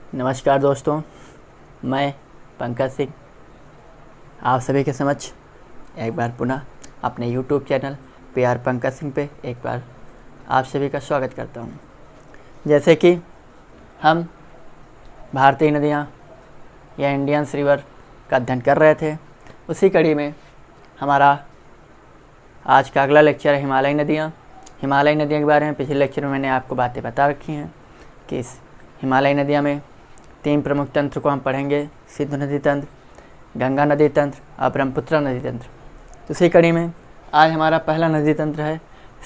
नमस्कार दोस्तों, मैं पंकज सिंह आप सभी के समक्ष एक बार पुनः अपने YouTube channel PR Pankaj Singh पे एक बार आप सभी का स्वागत करता हूँ। जैसे कि हम भारतीय नदियाँ या इंडियंस रिवर का अध्ययन कर रहे थे, उसी कड़ी में हमारा आज का अगला लेक्चर है हिमालयी नदियाँ। हिमालयी नदियों के बारे में पिछले लेक्चर में मैंने आपको बातें बता रखी हैं कि इस हिमालयी नदियाँ में 3 प्रमुख तंत्र को हम पढ़ेंगे: सिंधु नदी तंत्र, गंगा नदी तंत्र और ब्रह्मपुत्र नदी तंत्र। उसी कड़ी में आज हमारा पहला नदी तंत्र है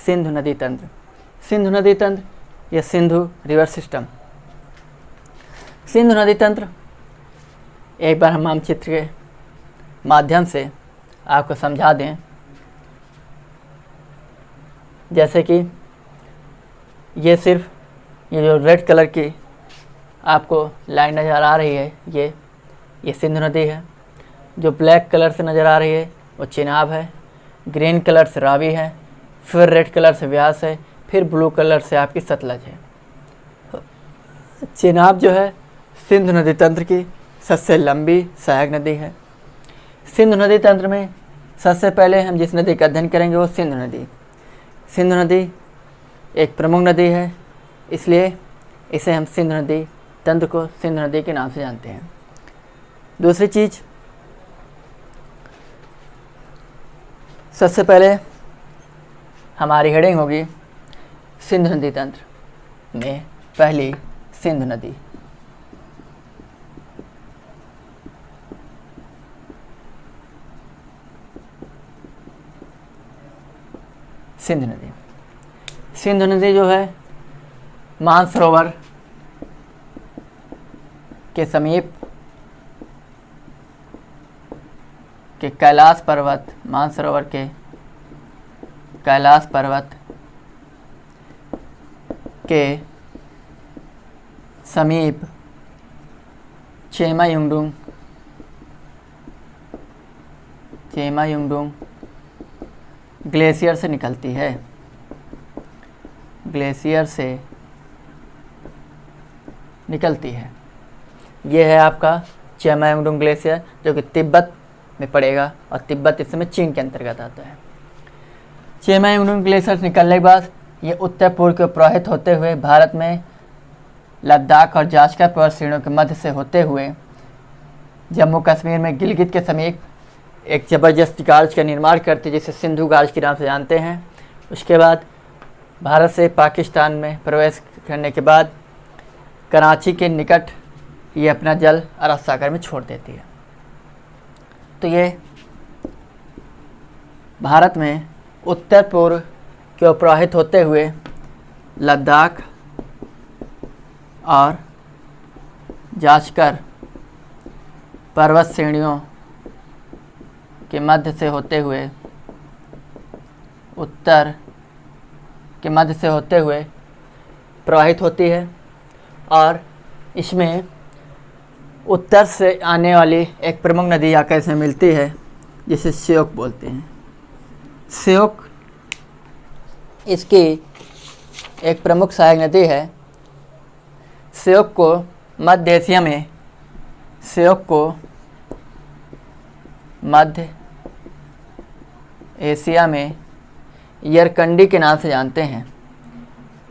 सिंधु नदी तंत्र। सिंधु नदी तंत्र या सिंधु रिवर सिस्टम। सिंधु नदी तंत्र एक बार हम मानचित्र के माध्यम से आपको समझा दें। जैसे कि ये जो रेड कलर की आपको लाइन नज़र आ रही है, ये सिंधु नदी है। जो ब्लैक कलर से नज़र आ रही है वो चेनाब है, ग्रीन कलर से रावी है, फिर रेड कलर से व्यास है, फिर ब्लू कलर से आपकी सतलज है। चेनाब जो है सिंधु नदी तंत्र की सबसे लंबी सहायक नदी है। सिंधु नदी तंत्र में सबसे पहले हम जिस नदी का अध्ययन करेंगे वो सिंधु नदी। सिंधु नदी एक प्रमुख नदी है, इसलिए इसे हम सिंधु नदी तंत्र को सिंधु नदी के नाम से जानते हैं। दूसरी चीज़, सबसे पहले हमारी हेडिंग होगी सिंधु नदी तंत्र में पहली सिंधु नदी। सिंधु नदी। सिंधु नदी जो है मानसरोवर के समीप के कैलाश पर्वत, मानसरोवर के कैलाश पर्वत के समीप चेमायुंगडुंग ग्लेशियर से निकलती है। ग्लेशियर से निकलती है। ये है आपका चेमायुंगडुंग ग्लेशियर, जो कि तिब्बत में पड़ेगा और तिब्बत इस समय चीन के अंतर्गत आता है। चेमायुंगडुंग ग्लेशियर से निकलने के बाद ये उत्तर पूर्व के प्रवाहित होते हुए भारत में लद्दाख और जास्कर पर्वत श्रेणियों के मध्य से होते हुए जम्मू कश्मीर में गिलगित के समीप एक ज़बरदस्त गार्ज का निर्माण करते, जिसे सिंधु गार्ज के नाम से जानते हैं। उसके बाद भारत से पाकिस्तान में प्रवेश करने के बाद कराची के निकट ये अपना जल अरब सागर में छोड़ देती है। तो ये भारत में उत्तर पूर्व की ओर प्रवाहित होते हुए लद्दाख और जास्कर पर्वत श्रेणियों के मध्य से होते हुए उत्तर के मध्य से होते हुए प्रवाहित होती है। और इसमें उत्तर से आने वाली एक प्रमुख नदी आकर इसमें मिलती है, जिसे श्योक बोलते हैं। श्योक इसकी एक प्रमुख सहायक नदी है। श्योक को मध्य एशिया में यरकंडी के नाम से जानते हैं।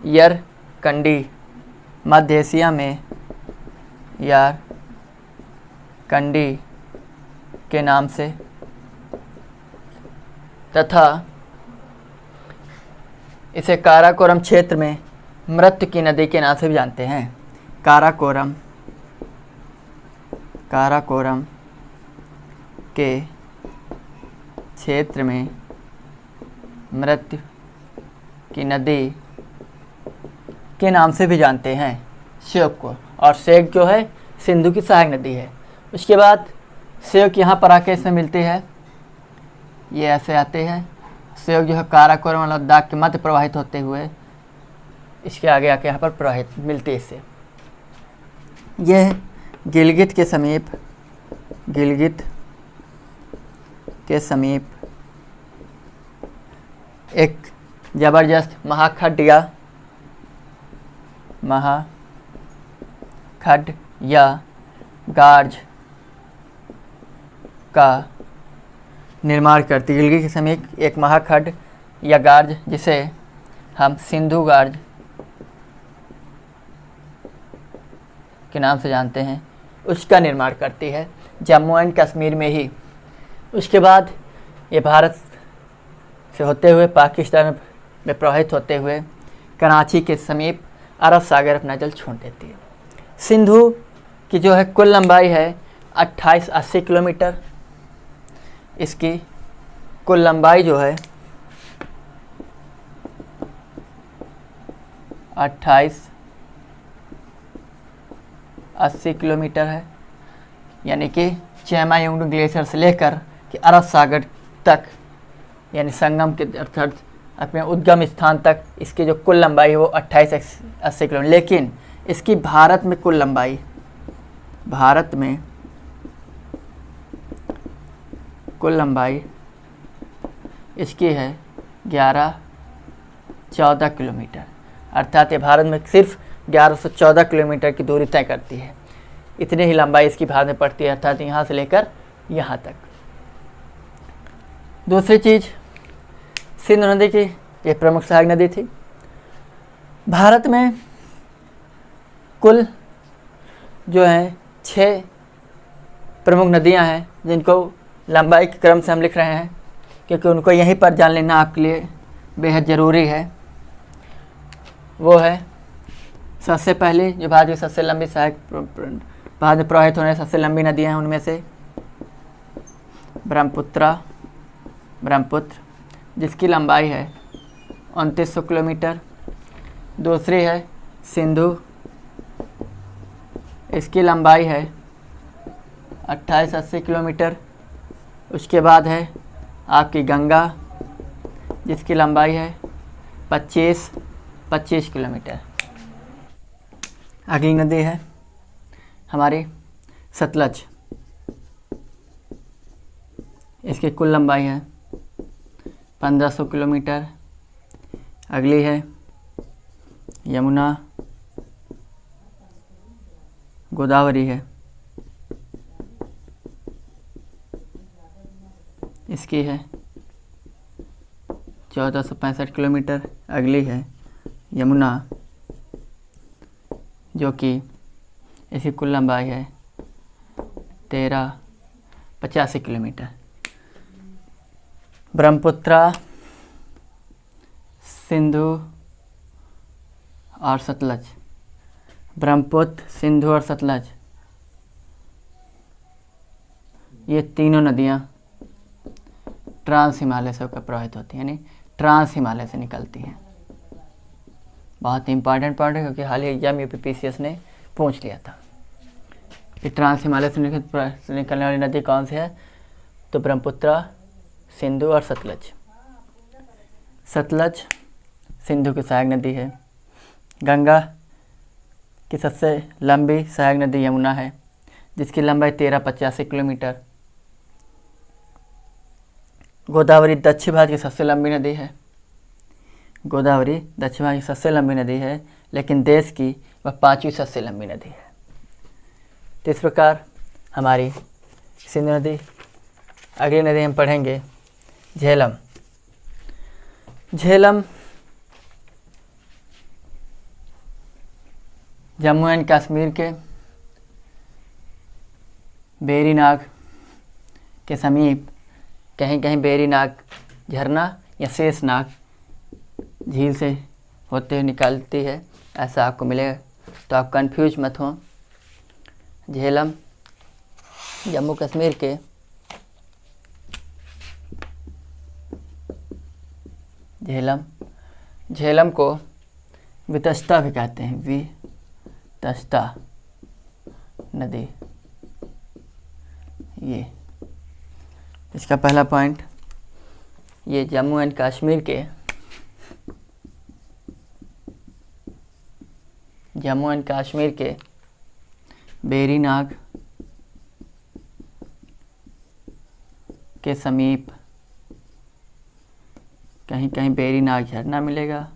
यरकंडी मध्य एशिया में यरकंडी के नाम से, तथा इसे काराकोरम क्षेत्र में मृत्यु की नदी के नाम से भी जानते हैं। काराकोरम के क्षेत्र में मृत्यु की नदी के नाम से भी जानते हैं श्योक को। और श्योक जो है सिंधु की सहायक नदी है। उसके बाद श्योक यहाँ पर आके इसमें मिलती है। ये ऐसे आते हैं। श्योक जो है काराकोरम और लद्दाख के मध्य प्रवाहित होते हुए इसके आगे आके यहाँ पर प्रवाहित मिलती है इससे। यह गिलगित के समीप एक ज़बरदस्त महाखंड या गार्ज का निर्माण करती है। गिलगित के समीप एक महाखंड या गार्ज जिसे हम सिंधु गार्ज के नाम से जानते हैं, उसका निर्माण करती है जम्मू एंड कश्मीर में ही। उसके बाद ये भारत से होते हुए पाकिस्तान में प्रवाहित होते हुए कराची के समीप अरब सागर अपना जल छोड़ देती है। सिंधु की जो है कुल लंबाई है 2880 किलोमीटर। इसकी कुल लंबाई जो है 2880 किलोमीटर है, यानी कि चेमायुंगडू ग्लेशियर से लेकर कि अरब सागर तक, यानी संगम के अर्थात अपने उद्गम स्थान तक इसकी जो कुल लंबाई है वो 2880 किलोमीटर। लेकिन इसकी भारत में कुल लंबाई, भारत में कुल लंबाई इसकी है 1114 किलोमीटर। अर्थात ये भारत में सिर्फ 1114 किलोमीटर की दूरी तय करती है। इतनी ही लंबाई इसकी भारत में पड़ती है, अर्थात यहाँ से लेकर यहाँ तक। दूसरी चीज़, सिंधु नदी की एक प्रमुख सहायक नदी थी। भारत में कुल जो है 6 प्रमुख नदियां हैं, जिनको लंबाई के क्रम से हम लिख रहे हैं क्योंकि उनको यहीं पर जान लेना आपके लिए बेहद ज़रूरी है। वो है सबसे पहली जो भारत की सबसे लंबी सहायक भारत में प्रवाहित होने सबसे लंबी नदियां हैं, उनमें से ब्रह्मपुत्र, जिसकी लंबाई है 2900 किलोमीटर। दूसरी है सिंधु, इसकी लंबाई है 2880 किलोमीटर। उसके बाद है आपकी गंगा, जिसकी लंबाई है 25 किलोमीटर। अगली नदी है हमारी सतलज, इसकी कुल लंबाई है 1500 किलोमीटर। अगली है यमुना, गोदावरी है, इसकी है 1465 किलोमीटर। अगली है यमुना, जो कि इसकी कुल लंबाई है 1385 किलोमीटर। ब्रह्मपुत्र, सिंधु और सतलज, ब्रह्मपुत्र, सिंधु और सतलज, ये तीनों नदियाँ ट्रांस हिमालय से होकर प्रवाहित होती हैं, यानी ट्रांस हिमालय से निकलती हैं। बहुत इंपॉर्टेंट पॉइंट है क्योंकि हाल ही एग्जाम यूपीपीसीएस ने पूछ लिया था कि ट्रांस हिमालय से निकलने वाली नदी कौन सी है, तो ब्रह्मपुत्र, सिंधु और सतलज। सतलज सिंधु की सहायक नदी है। गंगा की सबसे लंबी सहायक नदी यमुना है, जिसकी लंबाई 1385 किलोमीटर। गोदावरी दक्षिण भारत की सबसे लंबी नदी है। गोदावरी दक्षिण भारत की सबसे लंबी नदी है, लेकिन देश की वह 5वीं सबसे लंबी नदी है। तो इस प्रकार हमारी सिंधु नदी। अगली नदी हम पढ़ेंगे झेलम। झेलम जम्मू एंड कश्मीर के बेरीनाग के समीप, कहीं कहीं बेरीनाग झरना या शेषनाग झील से होते हुए निकलती है, ऐसा आपको मिलेगा, तो आप कंफ्यूज मत हो। झेलम जम्मू कश्मीर के झेलम को वितस्ता भी कहते हैं, वितस्ता नदी। ये इसका पहला पॉइंट, ये जम्मू एंड कश्मीर के बेरीनाग के समीप कहीं कहीं बेरीनाग झरना मिलेगा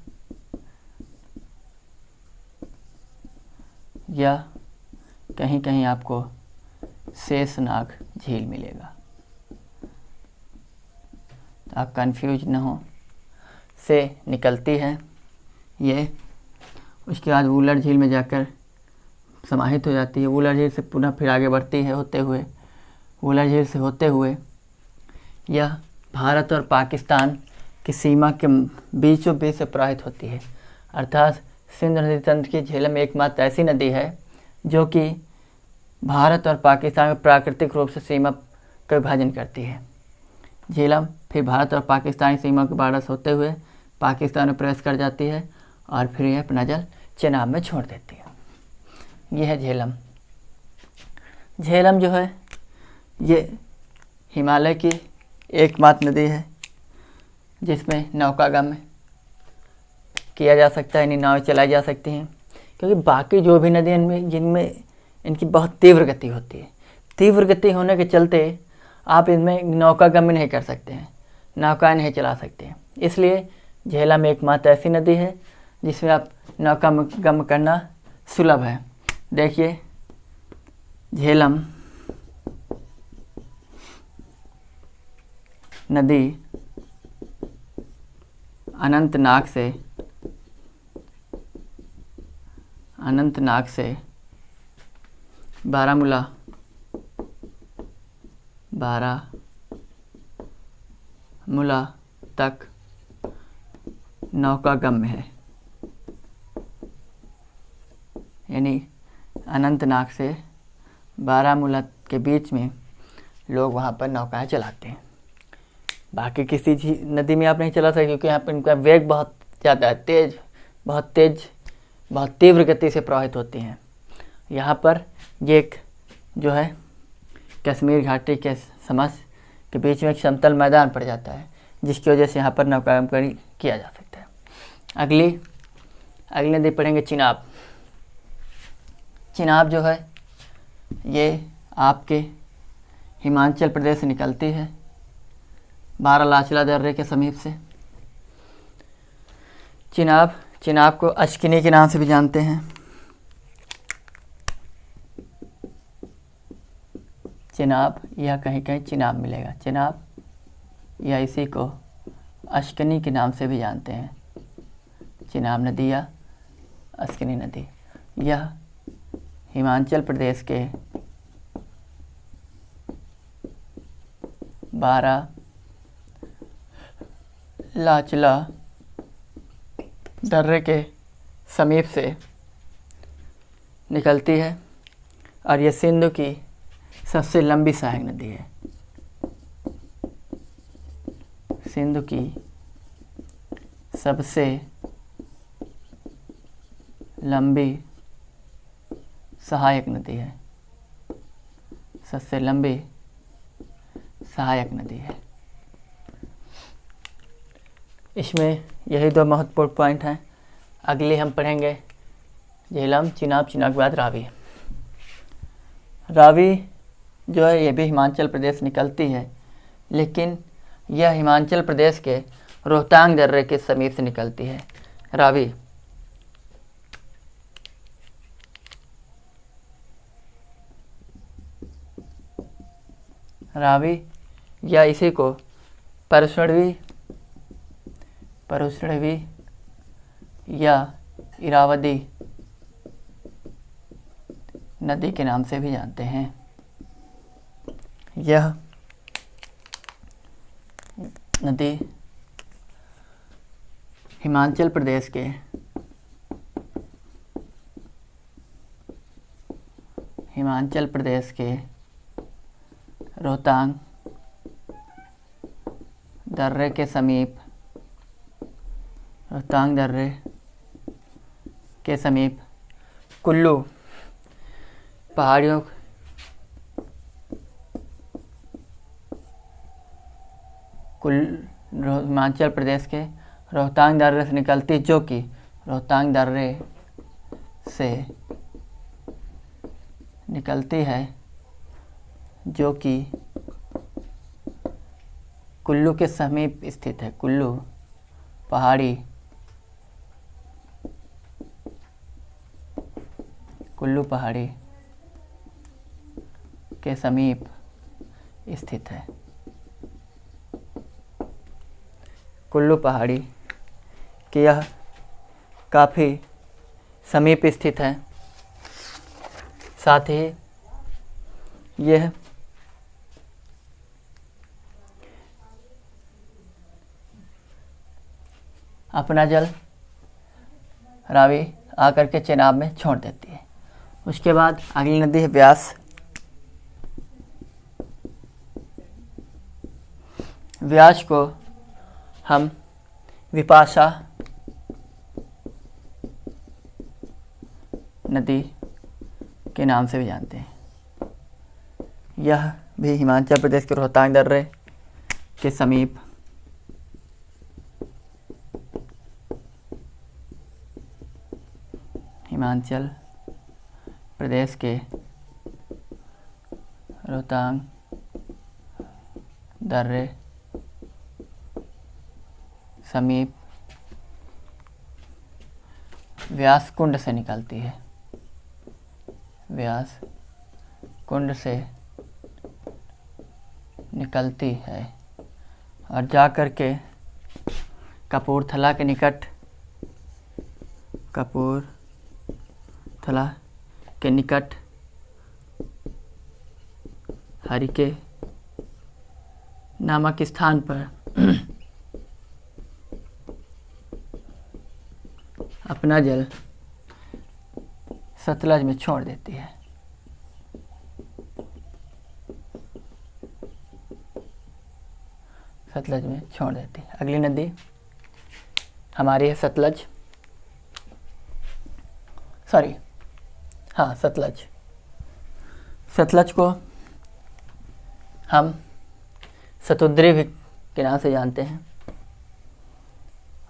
या कहीं कहीं आपको शेषनाग झील मिलेगा, तो आप कंफ्यूज न हो। से निकलती है ये, उसके बाद वुलर झील में जाकर समाहित हो जाती है। वुलर झील से पुनः फिर आगे बढ़ती है होते हुए, वुलर झील से होते हुए यह भारत और पाकिस्तान की सीमा के बीचों बीच से प्रवाहित होती है। अर्थात सिंधु नदी तंत्र की झेलम एकमात्र ऐसी नदी है जो कि भारत और पाकिस्तान में प्राकृतिक रूप से सीमा का विभाजन करती है। झेलम फिर भारत और पाकिस्तान की सीमा के बारस होते हुए पाकिस्तान में प्रवेश कर जाती है और फिर यह अपना जल चेनाब में छोड़ देती है। यह है झेलम। झेलम जो है ये हिमालय की एकमात्र नदी है जिसमें नौकागमन किया जा सकता है, यानी नावें चलाई जा सकती हैं, क्योंकि बाकी जो भी नदियाँ में जिनमें इनकी बहुत तीव्र गति होती है, तीव्र गति होने के चलते आप इनमें नौकागमन नहीं कर सकते हैं, नौकाएं नहीं चला सकते हैं। इसलिए झेलम एकमात्र ऐसी नदी है जिसमें आप नौकागमन करना सुलभ है। देखिए झेलम नदी अनंतनाग से बारामूला तक नौकागम्य है, यानी अनंतनाग से बारामूला के बीच में लोग वहाँ पर नौकाएं चलाते हैं। बाकी किसी नदी में आप नहीं चला सकते क्योंकि यहाँ पर इनका वेग बहुत ज़्यादा है, बहुत तीव्र गति से प्रवाहित होती हैं। यहाँ पर ये एक जो है कश्मीर घाटी के समस्त के बीच में एक समतल मैदान पड़ जाता है, जिसकी वजह से यहाँ पर नौकागमन किया जा सकता है। अगली नदी पढ़ेंगे चिनाब। चिनाब जो है ये आपके हिमाचल प्रदेश से निकलती है, बारालाचला दर्रे के समीप से। चिनाब को अश्किनी के नाम से भी जानते हैं। चिनाब या कहीं कहीं चिनाब मिलेगा, चिनाब या इसी को अश्किनी के नाम से भी जानते हैं। चिनाब नदी या अश्किनी नदी, यह हिमाचल प्रदेश के बारालाचला दर्रे के समीप से निकलती है और यह सिंधु की सबसे लंबी सहायक नदी है। सिंधु की सबसे लंबी सहायक नदी है, सबसे लंबी सहायक नदी है। इसमें यही दो महत्वपूर्ण पॉइंट हैं। अगले हम पढ़ेंगे झेलम, चिनाब के बाद रावी। रावी जो है ये भी हिमाचल प्रदेश निकलती है, लेकिन यह हिमाचल प्रदेश के रोहतांग दर्रे के समीप से निकलती है। रावी या इसी को परसुणवी या इरावदी नदी के नाम से भी जानते हैं। यह नदी हिमाचल प्रदेश के रोहतांग दर्रे के समीप कुल्लू पहाड़ियों हिमाचल प्रदेश के रोहतांग दर्रे से निकलती, जो कि रोहतांग दर्रे से निकलती है, जो कि कुल्लू के समीप स्थित है। कुल्लू पहाड़ी के समीप स्थित है। कुल्लू पहाड़ी के यह काफ़ी समीप स्थित है। साथ ही यह अपना जल रावी आकर के चेनाब में छोड़ देती है। उसके बाद अगली नदी है व्यास। व्यास को हम विपाशा नदी के नाम से भी जानते हैं। यह भी हिमाचल प्रदेश के रोहतांग दर्रे के समीप हिमाचल प्रदेश के रोहतांग दर्रे समीप व्यास कुंड से निकलती है। व्यास कुंड से निकलती है और जाकर के कपूरथला के निकट हरिके नामक स्थान पर अपना जल सतलज में छोड़ देती है। सतलज में छोड़ देती है। अगली नदी हमारी है सतलज। सतलज। सतलज को हम शतुद्री भी के नाम से जानते हैं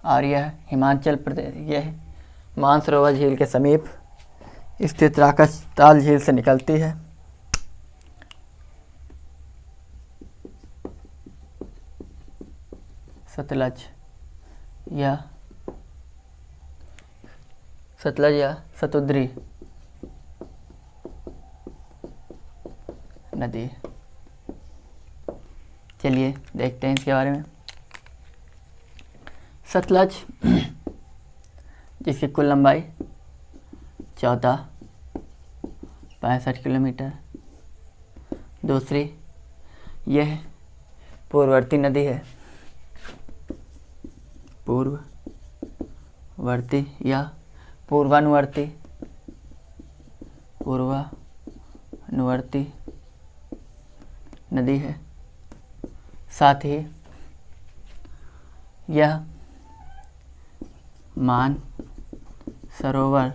और यह हिमाचल प्रदेश, यह मानसरोवर झील के समीप स्थित राकस ताल झील से निकलती है। सतलज या शतुद्री नदी। चलिए देखते हैं इसके बारे में। सतलज जिसकी कुल लंबाई 1465 किलोमीटर। दूसरी यह पूर्ववर्ती नदी है। पूर्ववर्ती या पूर्वानुवर्ती नदी है। साथ ही यह मानसरोवर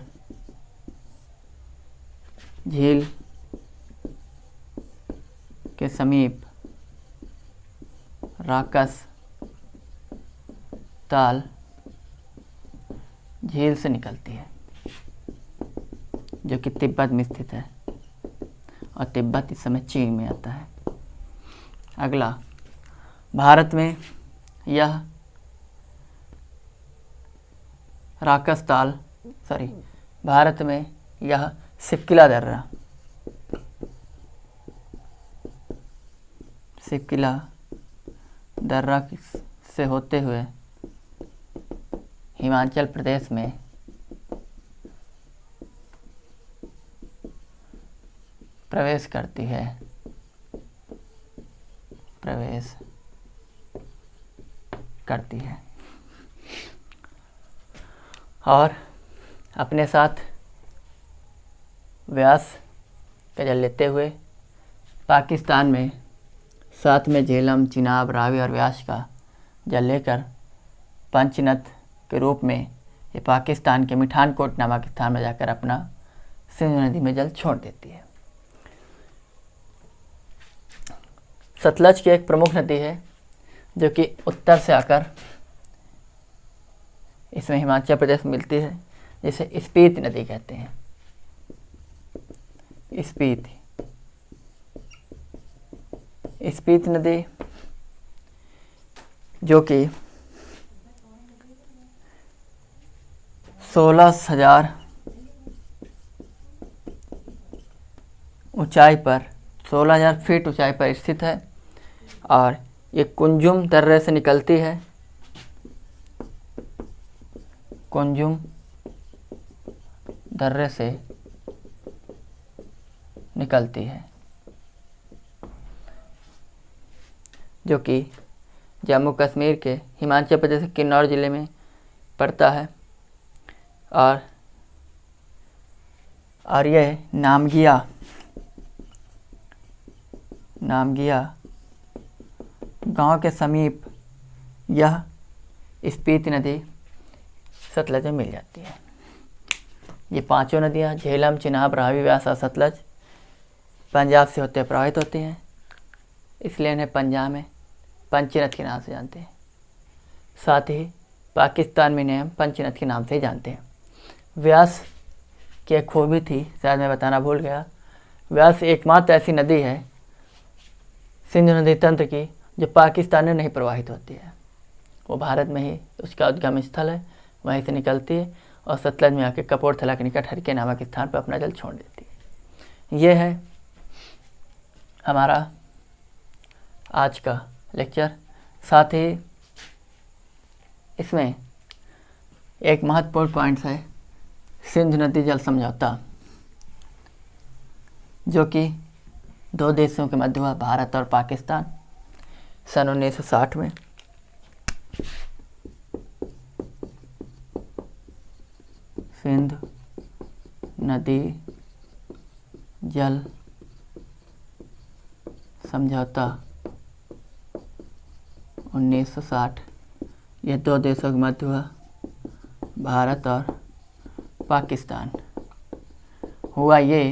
झील के समीप राकस ताल झील से निकलती है, जो कि तिब्बत में स्थित है और तिब्बत इस समय चीन में आता है। अगला, भारत में यह भारत में यह सिपकिला दर्रा से होते हुए हिमाचल प्रदेश में प्रवेश करती है और अपने साथ व्यास का जल लेते हुए पाकिस्तान में साथ में झेलम, चिनाब, रावी और व्यास का जल लेकर पंचनद के रूप में ये पाकिस्तान के मिठानकोट नामक स्थान में जाकर अपना सिंधु नदी में जल छोड़ देती है। सतलज की एक प्रमुख नदी है जो कि उत्तर से आकर इसमें हिमाचल प्रदेश में मिलती है, जिसे स्पीति नदी कहते हैं। स्पीति नदी जो कि 16,000 ऊंचाई पर 16,000 फीट ऊंचाई पर स्थित है और ये कुंजुम दर्रे से निकलती है। कुंजुम दर्रे से निकलती है जो कि जम्मू कश्मीर के हिमाचल प्रदेश के किन्नौर ज़िले में पड़ता है। और यह नामगिया गांव के समीप यह स्पीति नदी सतलज में मिल जाती है। ये पांचों नदियां झेलम, चिनाब, रावी, व्यास और सतलज पंजाब से होते प्रवाहित होती हैं, इसलिए इन्हें पंजाब में पंचनद के नाम से जानते हैं। साथ ही पाकिस्तान में इन्हें हम पंचनद के नाम से ही जानते हैं। व्यास की एक खूबी थी, शायद मैं बताना भूल गया। व्यास एकमात्र ऐसी नदी है सिंधु नदी तंत्र की जो पाकिस्तान में नहीं प्रवाहित होती है। वो भारत में ही उसका उद्गम स्थल है, वहीं से निकलती है और सतलज में आके कपूरथला के निकट हरके नामक स्थान पर अपना जल छोड़ देती है। ये है हमारा आज का लेक्चर। साथ ही इसमें एक महत्वपूर्ण पॉइंट है सिंधु नदी जल समझौता, जो कि दो देशों के मध्य हुआ, भारत और पाकिस्तान, सन 1960 में। सिंधु नदी जल समझौता 1960, यह दो देशों के मध्य हुआ, भारत और पाकिस्तान। हुआ ये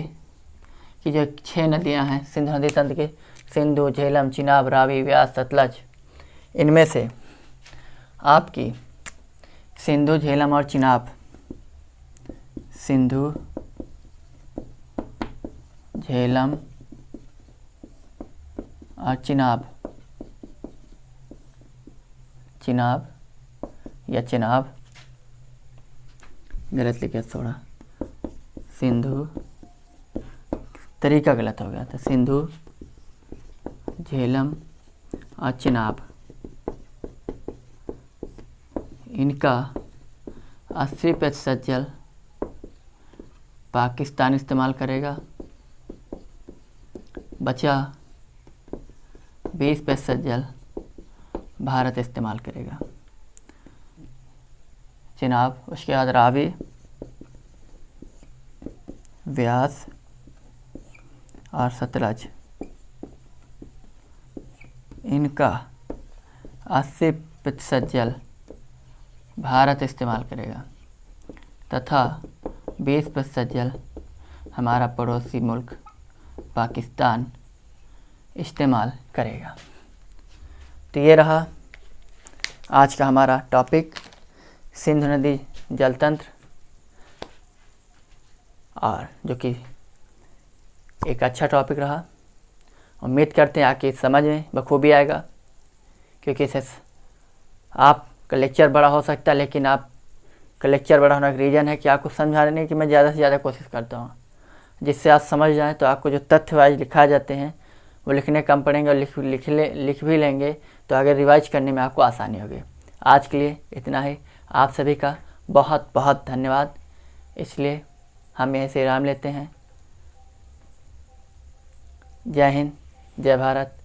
कि जो 6 नदियां हैं सिंधु नदी तंत्र के, सिंधु, झेलम, चिनाब, रावी, व्यास, सतलज, इनमें से आपकी सिंधु, झेलम और चिनाब, सिंधु, झेलम और चिनाब या चिनाब, गलत लिखा थोड़ा, सिंधु, तरीका गलत हो गया था, सिंधु, झेलम और चिनाब, इनका 80% जल पाकिस्तान इस्तेमाल करेगा, बचा 20% जल भारत इस्तेमाल करेगा। चिनाब, उसके बाद रावी, व्यास और सतलज, इनका 80% जल भारत इस्तेमाल करेगा तथा 20% जल हमारा पड़ोसी मुल्क पाकिस्तान इस्तेमाल करेगा। तो ये रहा आज का हमारा टॉपिक, सिंधु नदी जल तंत्र, और जो कि एक अच्छा टॉपिक रहा। उम्मीद करते हैं आपकी समझ में बखूबी आएगा, क्योंकि इसे आपका लेक्चर बड़ा हो सकता है, लेकिन आपका लेक्चर बड़ा होने का रीज़न है कि आपको समझाने की मैं ज़्यादा से ज़्यादा कोशिश करता हूँ, जिससे आप समझ जाएं। तो आपको जो तथ्य वाइज लिखाए जाते हैं वो लिखने कम पड़ेंगे और लिख भी लेंगे, तो आगे रिवाइज करने में आपको आसानी होगी। आज के लिए इतना ही। आप सभी का बहुत बहुत धन्यवाद। इसलिए हम यहीं से विराम लेते हैं। जय हिंद, जय भारत।